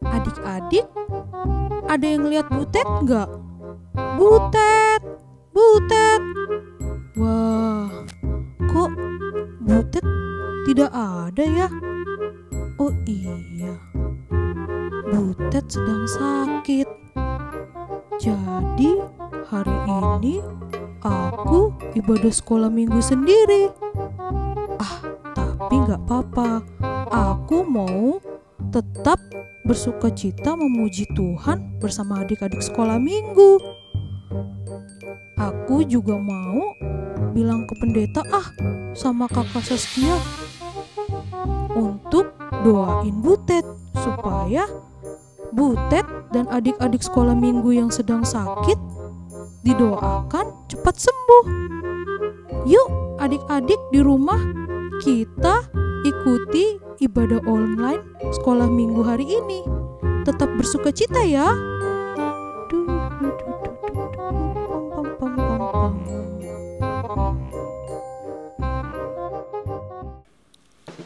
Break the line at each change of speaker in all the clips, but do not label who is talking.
Adik-adik, ada yang lihat Butet nggak? Butet, Butet. Wah, kok Butet tidak ada ya? Oh iya, Butet sedang sakit. Jadi hari ini aku ibadah sekolah minggu sendiri. Tapi nggak apa-apa, aku mau tetap bersukacita memuji Tuhan bersama adik-adik sekolah minggu. Aku juga mau bilang ke pendeta sama kakak Saskia untuk doain Butet supaya Butet dan adik-adik sekolah minggu yang sedang sakit didoakan cepat sembuh. Yuk adik-adik di rumah, kita ikuti ibadah online sekolah minggu hari ini. Tetap bersukacita ya.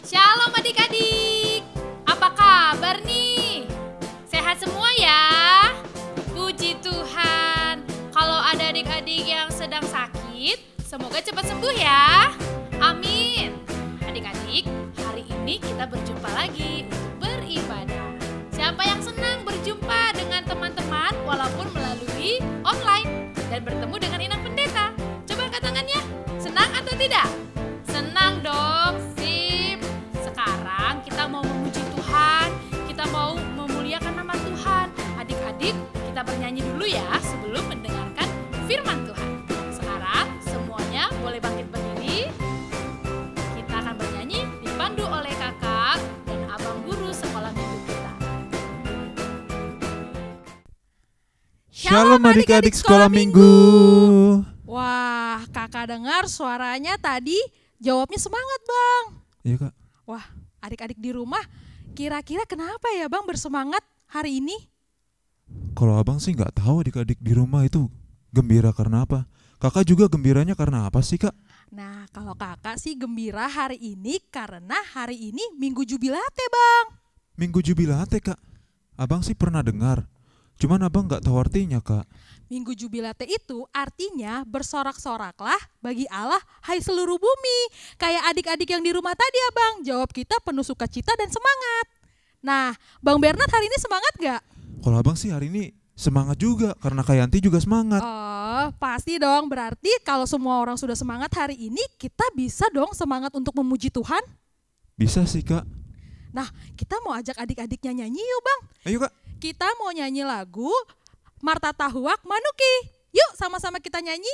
Shalom adik-adik, apa kabar nih? Sehat semua ya? Puji Tuhan. Kalau ada adik-adik yang sedang sakit, semoga cepat sembuh ya. Amin. Adik-adik, hari ini kita berjumpa lagi untuk beribadah. Siapa yang senang berjumpa dengan teman-teman walaupun melalui online dan bertemu dengan inang pendeta? Coba angkat tangannya. Senang atau tidak? Senang dong. Sip. Sekarang kita mau memuji Tuhan, kita mau memuliakan nama Tuhan. Adik-adik, kita bernyanyi dulu ya sebelum mendengarkan firman Tuhan. Sekarang semuanya boleh bangkit berdiri. Kita akan bernyanyi dipandu oleh kakak dan abang guru sekolah minggu kita.
Shalom adik-adik sekolah minggu.
Wah, kakak dengar suaranya tadi jawabnya semangat bang.
Iya kak.
Wah, adik-adik di rumah kira-kira kenapa ya bang bersemangat hari ini?
Kalau abang sih nggak tahu adik-adik di rumah itu gembira karena apa. Kakak juga gembiranya karena apa sih kak?
Nah, kalau kakak sih gembira hari ini karena hari ini Minggu Jubilate bang.
Minggu Jubilate kak. Abang sih pernah dengar. Cuman abang nggak tahu artinya kak.
Minggu Jubilate itu artinya bersorak-soraklah bagi Allah hai seluruh bumi. Kayak adik-adik yang di rumah tadi abang, jawab kita penuh sukacita dan semangat. Nah, Bang Bernard hari ini semangat gak?
Kalau abang sih hari ini semangat juga karena Kak Yanti juga semangat.
Oh, pasti dong. Berarti kalau semua orang sudah semangat hari ini, kita bisa dong semangat untuk memuji Tuhan.
Bisa sih kak.
Nah, kita mau ajak adik-adiknya nyanyi yuk bang.
Ayo kak.
Kita mau nyanyi lagu Marta Tahuak Manuki. Yuk sama-sama kita nyanyi.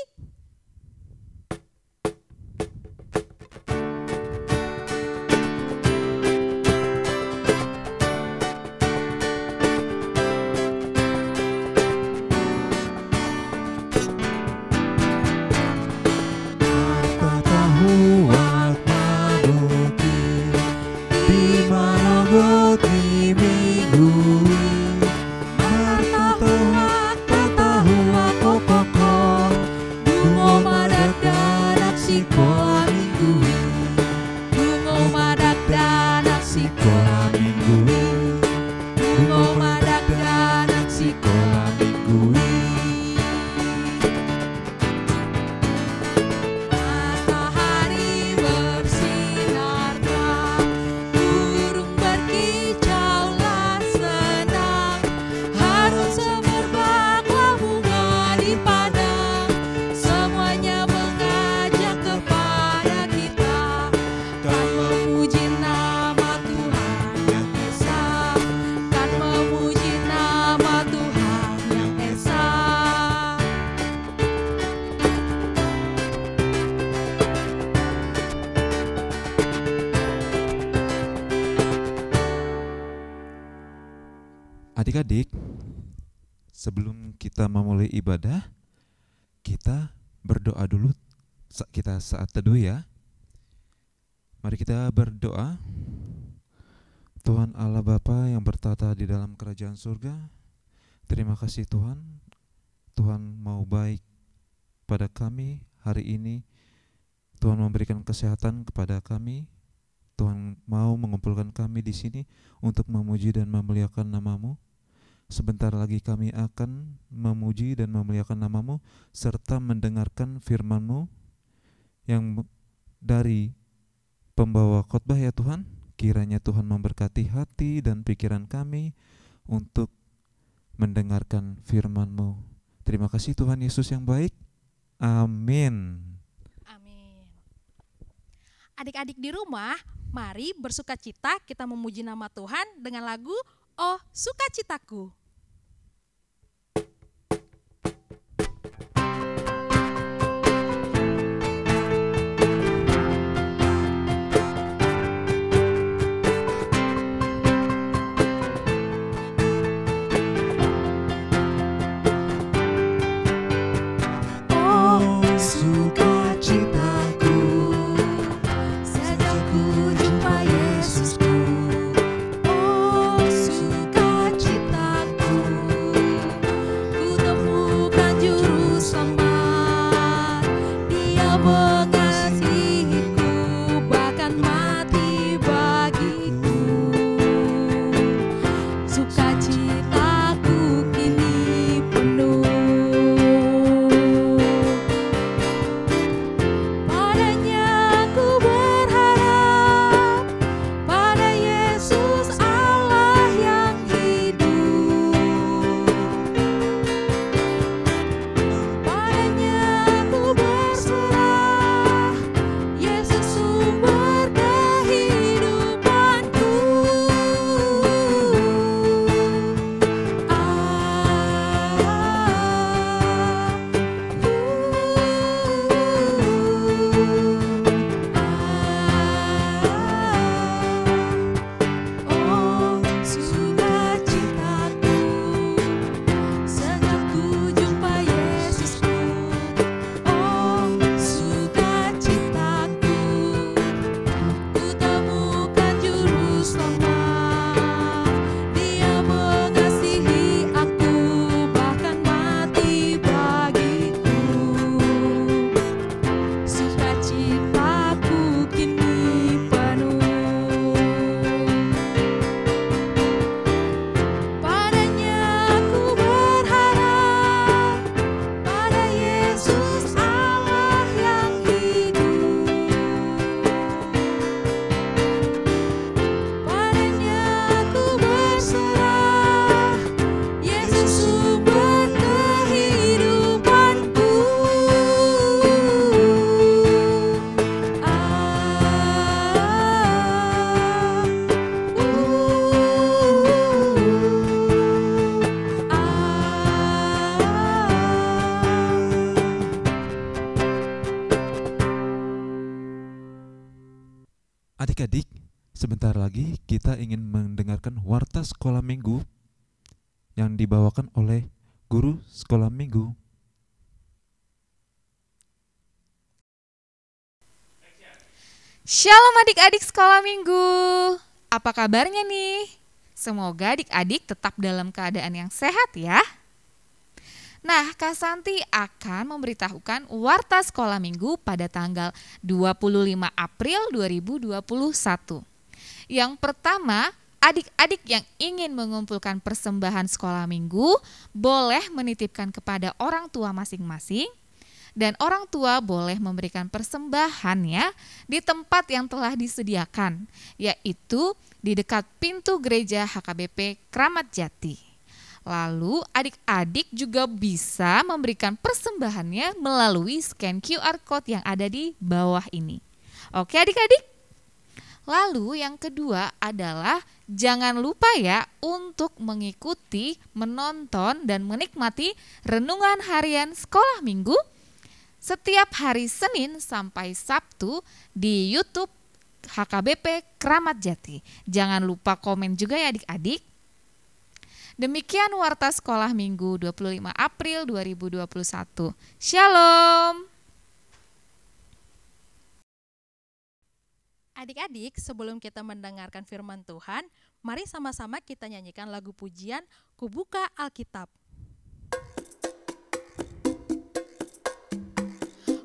Adik-adik, sebelum kita memulai ibadah, kita berdoa dulu. Kita saat teduh ya. Mari kita berdoa. Tuhan Allah Bapa yang bertata di dalam kerajaan surga, terima kasih Tuhan. Tuhan mau baik pada kami hari ini. Tuhan memberikan kesehatan kepada kami. Tuhan mau mengumpulkan kami di sini untuk memuji dan memuliakan nama-Mu. Sebentar lagi kami akan memuji dan memuliakan nama-Mu serta mendengarkan firman-Mu yang dari pembawa khotbah ya Tuhan. Kiranya Tuhan memberkati hati dan pikiran kami untuk mendengarkan firman-Mu. Terima kasih Tuhan Yesus yang baik. Amin.
Amin. Adik-adik di rumah, mari bersukacita kita memuji nama Tuhan dengan lagu Oh Sukacitaku.
Adik-adik, sebentar lagi kita ingin mendengarkan warta sekolah minggu yang dibawakan oleh guru sekolah minggu.
Shalom adik-adik sekolah minggu. Apa kabarnya nih? Semoga adik-adik tetap dalam keadaan yang sehat ya. Nah, Kak Santi akan memberitahukan warta sekolah minggu pada tanggal 25 April 2021. Yang pertama, adik-adik yang ingin mengumpulkan persembahan sekolah minggu boleh menitipkan kepada orang tua masing-masing. Dan orang tua boleh memberikan persembahannya di tempat yang telah disediakan, yaitu di dekat pintu gereja HKBP Kramat Jati. Lalu adik-adik juga bisa memberikan persembahannya melalui scan QR Code yang ada di bawah ini. Oke adik-adik? Lalu yang kedua adalah jangan lupa ya untuk mengikuti, menonton, dan menikmati renungan harian sekolah minggu setiap hari Senin sampai Sabtu di YouTube HKBP Kramat Jati. Jangan lupa komen juga ya adik-adik. Demikian warta sekolah minggu 25 April 2021. Shalom.
Adik-adik, sebelum kita mendengarkan firman Tuhan, mari sama-sama kita nyanyikan lagu pujian Kubuka Alkitab.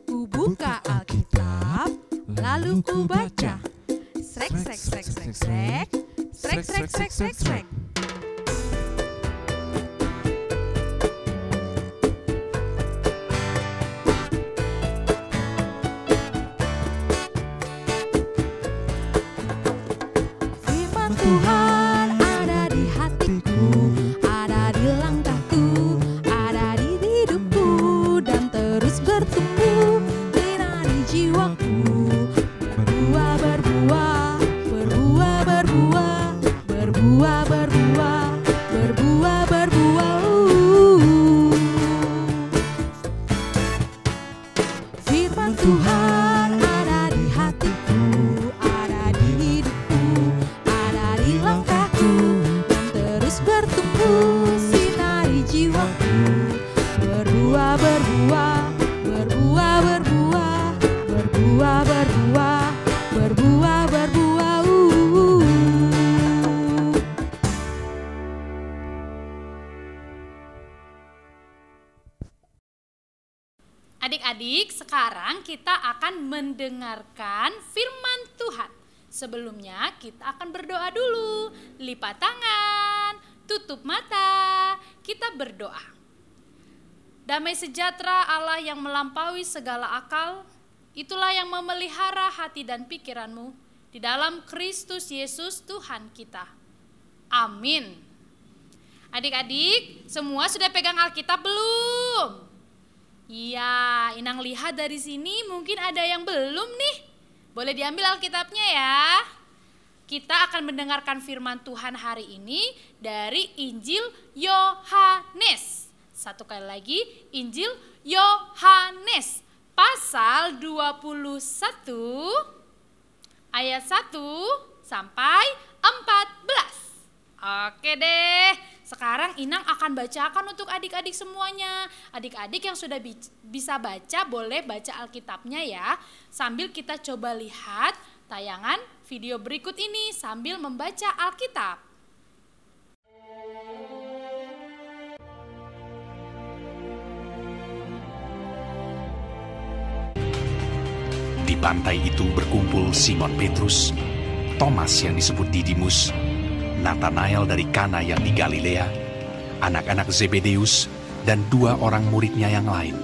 Kubuka Alkitab, lalu ku baca. Srek Srek, srek, srek, srek, srek. Srek, srek, srek, srek, srek. Firman Tuhan ada di hatiku, ada di langkahku, ada di hidupku, dan terus bertumbuh di jiwaku. Berbuah, berbuah, berbuah, berbuah, berbuah, berbuah, berbuah, berbuah. Firman Tuhan ada di hatiku, ada di hidupku, ada di langkahku, dan terus bertumbuh sinari jiwaku. Berbuah, berbuah, berbuah, berbuah, berbuah, berbuah, berbuah, berbuah.
Adik-adik, sekarang kita akan mendengarkan firman Tuhan. Sebelumnya kita akan berdoa dulu. Lipat tangan, tutup mata, kita berdoa. Damai sejahtera Allah yang melampaui segala akal, itulah yang memelihara hati dan pikiranmu di dalam Kristus Yesus Tuhan kita. Amin. Adik-adik, semua sudah pegang Alkitab belum? Iya, Inang lihat dari sini mungkin ada yang belum nih. Boleh diambil Alkitabnya ya. Kita akan mendengarkan firman Tuhan hari ini dari Injil Yohanes. Satu kali lagi, Injil Yohanes pasal 21 ayat 1 sampai 14. Oke deh. Sekarang Inang akan bacakan untuk adik-adik semuanya. Adik-adik yang sudah bisa baca boleh baca Alkitabnya ya. Sambil kita coba lihat tayangan video berikut ini sambil membaca Alkitab.
Di pantai itu berkumpul Simon Petrus, Thomas yang disebut Didimus, Nathanael dari Kana yang di Galilea, anak-anak Zebedeus, dan 2 orang muridnya yang lain.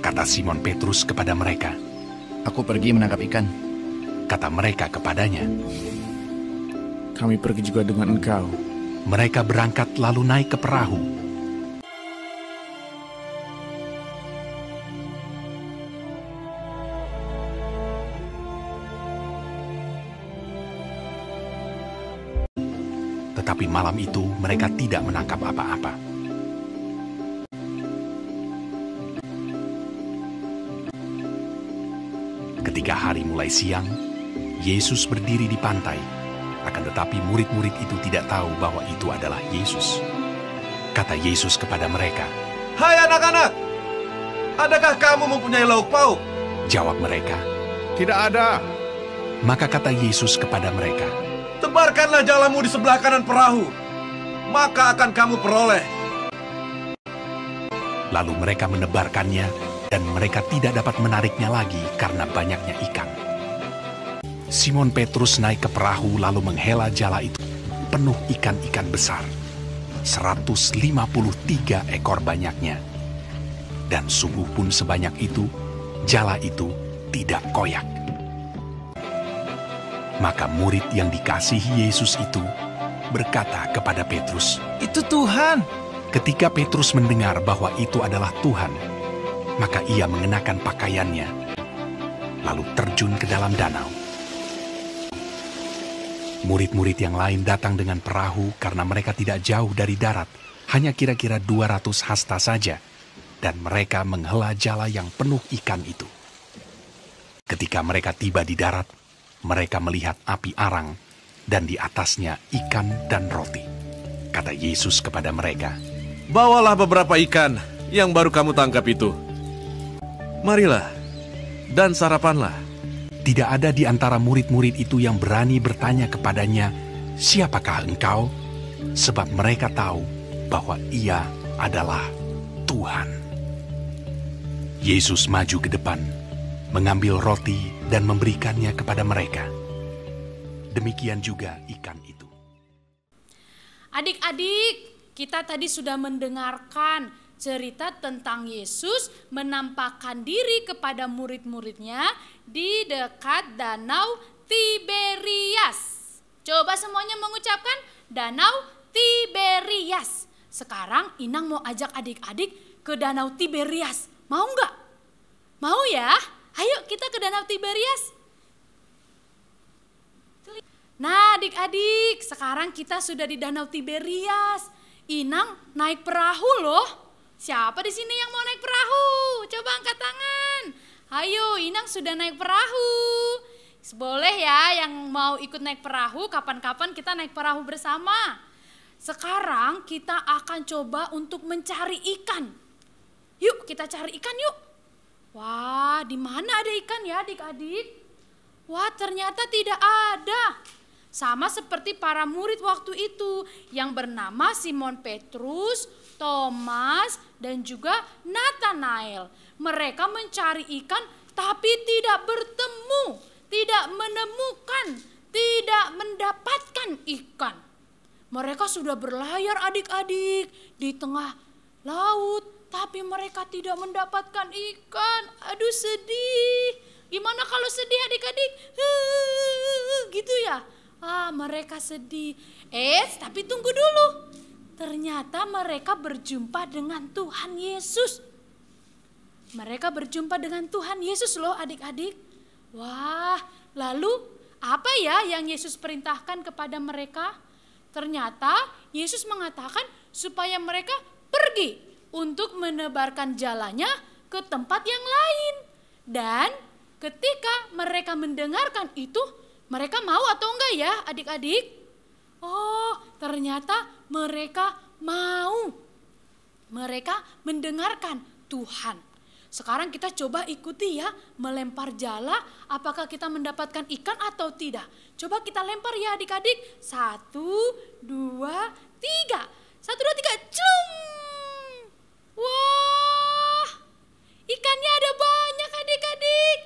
Kata Simon Petrus kepada mereka,
"Aku pergi menangkap ikan."
Kata mereka kepadanya,
"Kami pergi juga dengan engkau."
mereka berangkat lalu naik ke perahu. Tetapi malam itu mereka tidak menangkap apa-apa. Ketika hari mulai siang, Yesus berdiri di pantai. Akan tetapi murid-murid itu tidak tahu bahwa itu adalah Yesus. Kata Yesus kepada mereka,
"Hai anak-anak, adakah kamu mempunyai lauk pauk?"
Jawab mereka,
"Tidak ada."
maka kata Yesus kepada mereka,
"Tebarkanlah jalamu di sebelah kanan perahu, maka akan kamu peroleh."
Lalu mereka menebarkannya, dan mereka tidak dapat menariknya lagi karena banyaknya ikan. Simon Petrus naik ke perahu lalu menghela jala itu, penuh ikan-ikan besar, 153 ekor banyaknya. Dan sungguh pun sebanyak itu, jala itu tidak koyak. Maka murid yang dikasihi Yesus itu berkata kepada Petrus,
"Itu Tuhan."
Ketika Petrus mendengar bahwa itu adalah Tuhan, maka ia mengenakan pakaiannya, lalu terjun ke dalam danau. Murid-murid yang lain datang dengan perahu karena mereka tidak jauh dari darat, hanya kira-kira 200 hasta saja, dan mereka menghela jala yang penuh ikan itu. Ketika mereka tiba di darat, mereka melihat api arang, dan di atasnya ikan dan roti. Kata Yesus kepada mereka,
"Bawalah beberapa ikan yang baru kamu tangkap itu. Marilah, dan sarapanlah."
Tidak ada di antara murid-murid itu yang berani bertanya kepadanya, "Siapakah engkau?" Sebab mereka tahu bahwa ia adalah Tuhan. Yesus maju ke depan, mengambil roti dan memberikannya kepada mereka. Demikian juga ikan itu.
Adik-adik, kita tadi sudah mendengarkan cerita tentang Yesus menampakkan diri kepada murid-muridnya di dekat Danau Tiberias. Coba semuanya mengucapkan Danau Tiberias. Sekarang Inang mau ajak adik-adik ke Danau Tiberias. Mau nggak? Mau ya? Ayo kita ke Danau Tiberias. Nah adik-adik, sekarang kita sudah di Danau Tiberias. Inang naik perahu loh. Siapa di sini yang mau naik perahu? Coba angkat tangan. Ayo, Inang sudah naik perahu. Boleh ya yang mau ikut naik perahu, kapan-kapan kita naik perahu bersama. Sekarang kita akan coba untuk mencari ikan. Yuk kita cari ikan yuk. Wah, di mana ada ikan ya adik-adik? Wah, ternyata tidak ada. Sama seperti para murid waktu itu yang bernama Simon Petrus, Thomas, dan juga Nathanael. Mereka mencari ikan tapi tidak bertemu, tidak menemukan, tidak mendapatkan ikan. Mereka sudah berlayar adik-adik di tengah laut, tapi mereka tidak mendapatkan ikan. Aduh sedih. Gimana kalau sedih adik-adik? Gitu ya. Mereka sedih. Tapi tunggu dulu. Ternyata mereka berjumpa dengan Tuhan Yesus. Mereka berjumpa dengan Tuhan Yesus loh adik-adik. Wah, lalu apa ya yang Yesus perintahkan kepada mereka? Ternyata Yesus mengatakan supaya mereka pergi untuk menebarkan jalannya ke tempat yang lain. Dan ketika mereka mendengarkan itu, mereka mau atau enggak ya adik-adik? Oh, ternyata mereka mau. Mereka mendengarkan Tuhan. Sekarang kita coba ikuti ya, melempar jala, apakah kita mendapatkan ikan atau tidak. Coba kita lempar ya adik-adik. 1, 2, 3. 1, 2, 3, cum. Wah, ikannya ada banyak adik-adik.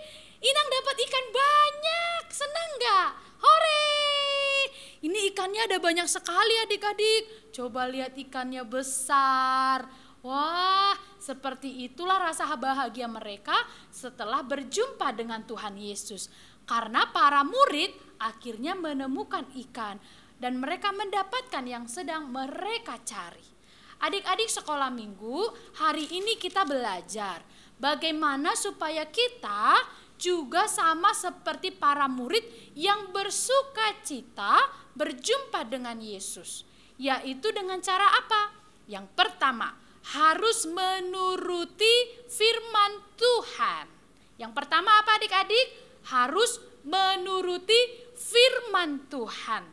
Inang dapat ikan banyak, senang gak? Hore! Ini ikannya ada banyak sekali adik-adik. Coba lihat ikannya besar. Wah, seperti itulah rasa bahagia mereka setelah berjumpa dengan Tuhan Yesus. Karena para murid akhirnya menemukan ikan dan mereka mendapatkan yang sedang mereka cari. Adik-adik sekolah minggu, hari ini kita belajar bagaimana supaya kita juga sama seperti para murid yang bersuka cita berjumpa dengan Yesus. Yaitu dengan cara apa? Yang pertama, harus menuruti firman Tuhan. Yang pertama apa adik-adik? Harus menuruti firman Tuhan.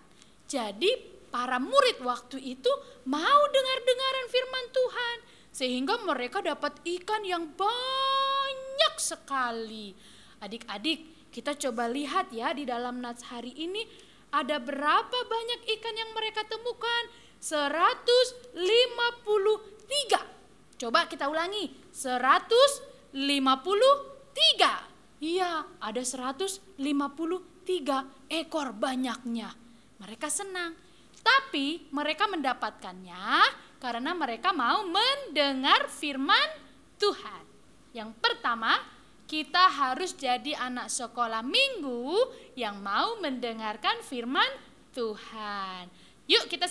Jadi para murid waktu itu mau dengar-dengaran firman Tuhan. Sehingga mereka dapat ikan yang banyak sekali. Adik-adik, kita coba lihat ya di dalam nats hari ini ada berapa banyak ikan yang mereka temukan? 153. Coba kita ulangi. 153. Iya, ada 153 ekor banyaknya. Mereka senang. Tapi mereka mendapatkannya karena mereka mau mendengar firman Tuhan. Yang pertama, kita harus jadi anak sekolah minggu yang mau mendengarkan firman Tuhan. Yuk kita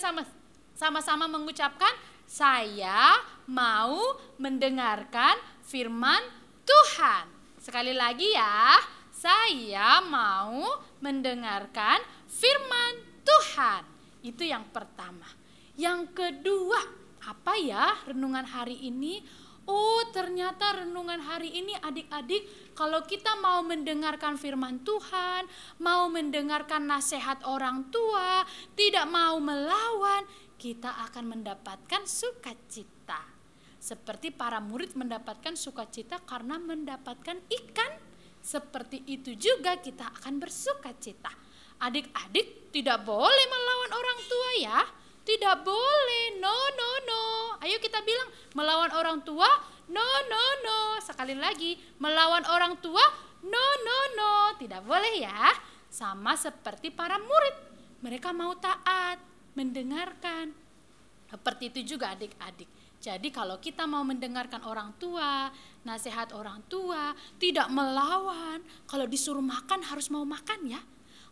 sama-sama mengucapkan, saya mau mendengarkan firman Tuhan. Sekali lagi ya, saya mau mendengarkan firman Tuhan. Itu yang pertama. Yang kedua, apa ya renungan hari ini? Oh, ternyata renungan hari ini adik-adik, kalau kita mau mendengarkan firman Tuhan, mau mendengarkan nasihat orang tua, tidak mau melawan, kita akan mendapatkan sukacita. Seperti para murid mendapatkan sukacita karena mendapatkan ikan, seperti itu juga kita akan bersukacita. Adik-adik tidak boleh melawan orang tua ya. Tidak boleh, no. Ayo kita bilang, melawan orang tua, no. Sekali lagi, melawan orang tua, no. Tidak boleh ya. sama seperti para murid. Mereka mau taat, mendengarkan. Seperti itu juga adik-adik. Jadi kalau kita mau mendengarkan orang tua, nasihat orang tua, tidak melawan. Kalau disuruh makan harus mau makan ya.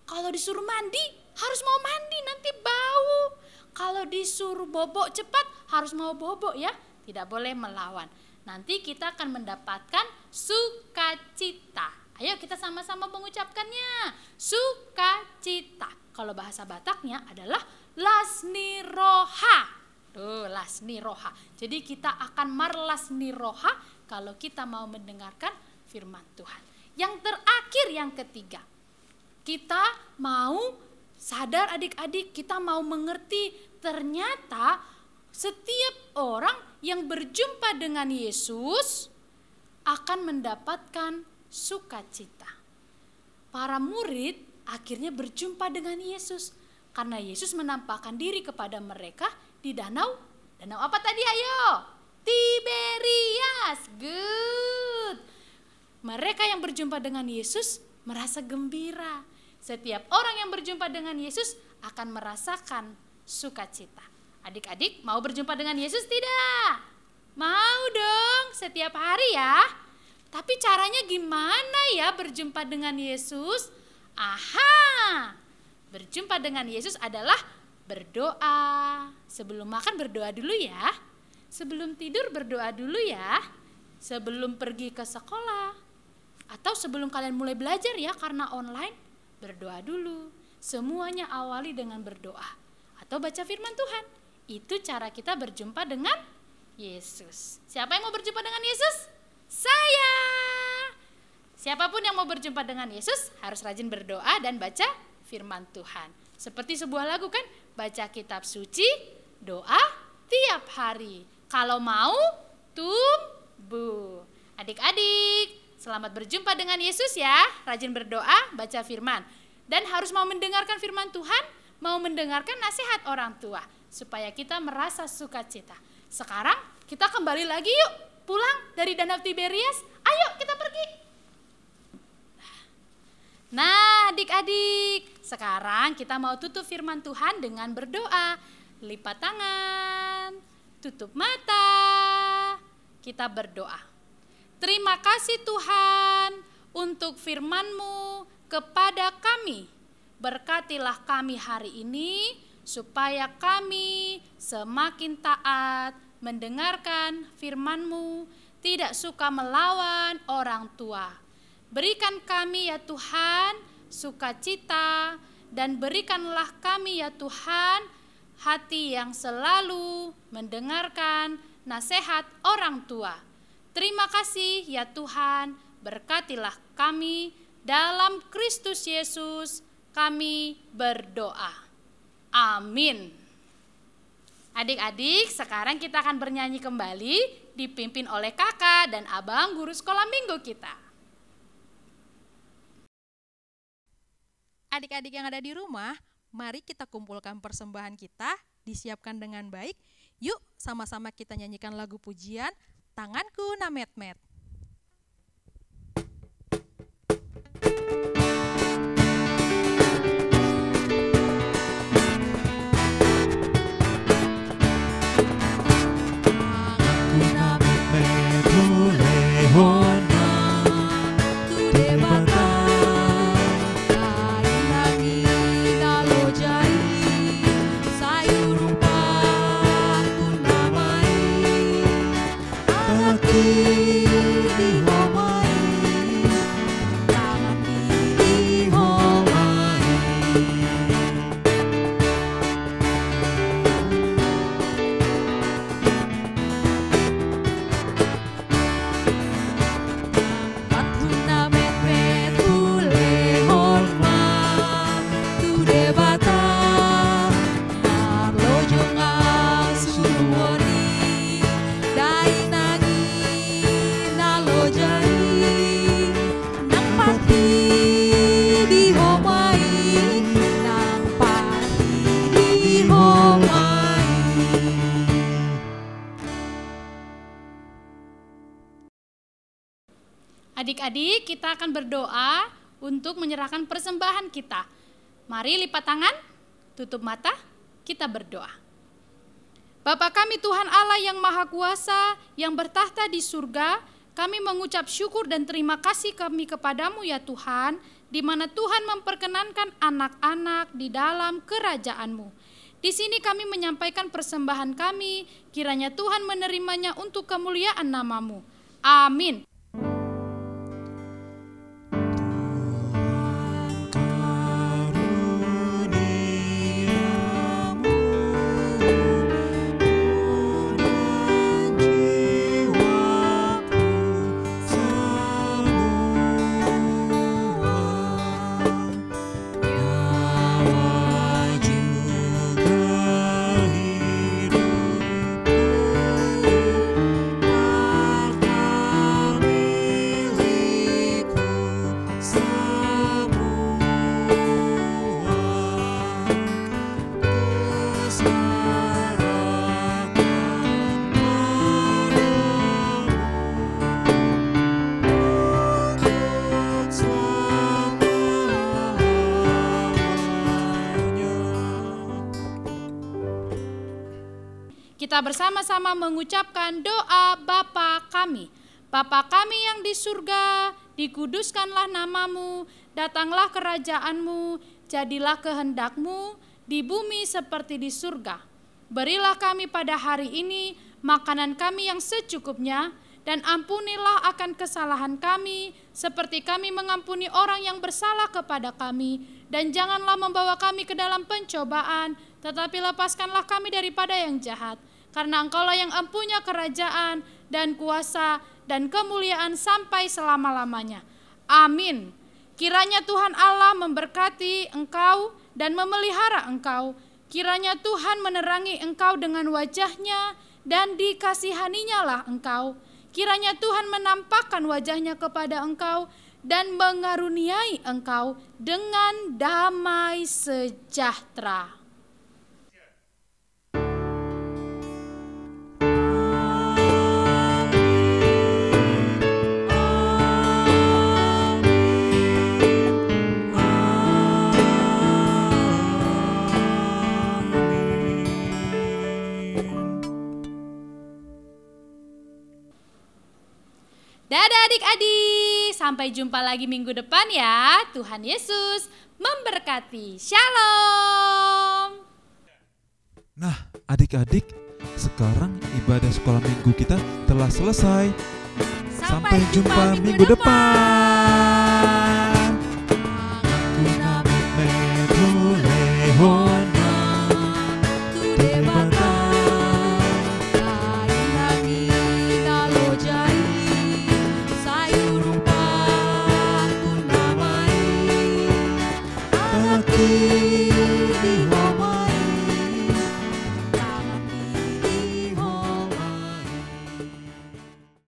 Kalau disuruh mandi harus mau mandi, nanti bau. Kalau disuruh bobok cepat harus mau bobok ya. Tidak boleh melawan. Nanti kita akan mendapatkan sukacita. Ayo kita sama-sama mengucapkannya. Sukacita. Kalau bahasa Bataknya adalah lasniroha. Tuh, lasniroha. Jadi kita akan marlasniroha kalau kita mau mendengarkan firman Tuhan. Yang terakhir, yang ketiga. Kita mau sadar adik-adik, kita mau mengerti ternyata setiap orang yang berjumpa dengan Yesus akan mendapatkan sukacita. Para murid akhirnya berjumpa dengan Yesus karena Yesus menampakkan diri kepada mereka di danau apa tadi ayo? Tiberias. Good. Mereka yang berjumpa dengan Yesus merasa gembira. Setiap orang yang berjumpa dengan Yesus akan merasakan sukacita. Adik-adik mau berjumpa dengan Yesus tidak? Mau dong, setiap hari ya. Tapi caranya gimana ya berjumpa dengan Yesus? Aha, berjumpa dengan Yesus adalah berdoa. Sebelum makan berdoa dulu ya. Sebelum tidur berdoa dulu ya. Sebelum pergi ke sekolah. Atau sebelum kalian mulai belajar ya karena online, berdoa dulu. Semuanya awali dengan berdoa. Atau baca firman Tuhan. Itu cara kita berjumpa dengan Yesus. Siapa yang mau berjumpa dengan Yesus? Saya. Siapapun yang mau berjumpa dengan Yesus harus rajin berdoa dan baca firman Tuhan. Seperti sebuah lagu kan, baca kitab suci, doa tiap hari. Kalau mau, tumbuh. Adik-adik, selamat berjumpa dengan Yesus ya. Rajin berdoa, baca firman. Dan harus mau mendengarkan firman Tuhan, mau mendengarkan nasihat orang tua. Supaya kita merasa sukacita. Sekarang kita kembali lagi yuk, pulang dari Danau Tiberias. Ayo kita pergi. Nah adik-adik, sekarang kita mau tutup firman Tuhan dengan berdoa. Lipat tangan, tutup mata, kita berdoa. Terima kasih Tuhan untuk firman-Mu kepada kami. Berkatilah kami hari ini supaya kami semakin taat mendengarkan firman-Mu, tidak suka melawan orang tua. Berikan kami ya Tuhan sukacita dan berikanlah kami ya Tuhan hati yang selalu mendengarkan nasihat orang tua. Terima kasih ya Tuhan, berkatilah kami dalam Kristus Yesus kami berdoa. Amin. Adik-adik, sekarang kita akan bernyanyi kembali dipimpin oleh kakak dan abang guru sekolah minggu kita.
Adik-adik yang ada di rumah, mari kita kumpulkan persembahan kita, disiapkan dengan baik. Yuk sama-sama kita nyanyikan lagu pujian, Tanganku Namet-met.
Adik-adik, kita akan berdoa untuk menyerahkan persembahan kita. Mari lipat tangan, tutup mata, kita berdoa. Bapa kami Tuhan Allah yang Maha Kuasa, yang bertahta di surga, kami mengucap syukur dan terima kasih kami kepadamu ya Tuhan, di mana Tuhan memperkenankan anak-anak di dalam kerajaan-Mu. Di sini kami menyampaikan persembahan kami, kiranya Tuhan menerimanya untuk kemuliaan nama-Mu. Amin. Kita bersama-sama mengucapkan doa Bapa kami. Bapa kami yang di surga, dikuduskanlah nama-Mu, datanglah kerajaan-Mu, jadilah kehendak-Mu di bumi seperti di surga. Berilah kami pada hari ini makanan kami yang secukupnya, dan ampunilah akan kesalahan kami, seperti kami mengampuni orang yang bersalah kepada kami, dan janganlah membawa kami ke dalam pencobaan, tetapi lepaskanlah kami daripada yang jahat. Karena Engkaulah yang empunya kerajaan dan kuasa dan kemuliaan sampai selama-lamanya. Amin. Kiranya Tuhan Allah memberkati engkau dan memelihara engkau. Kiranya Tuhan menerangi engkau dengan wajah-Nya dan dikasihaninya lah engkau. Kiranya Tuhan menampakkan wajah-Nya kepada engkau dan mengaruniai engkau dengan damai sejahtera. Dadah adik-adik, sampai jumpa lagi minggu depan ya. Tuhan Yesus memberkati. Shalom.
Nah, adik-adik, sekarang ibadah sekolah minggu kita telah selesai. Sampai jumpa minggu depan.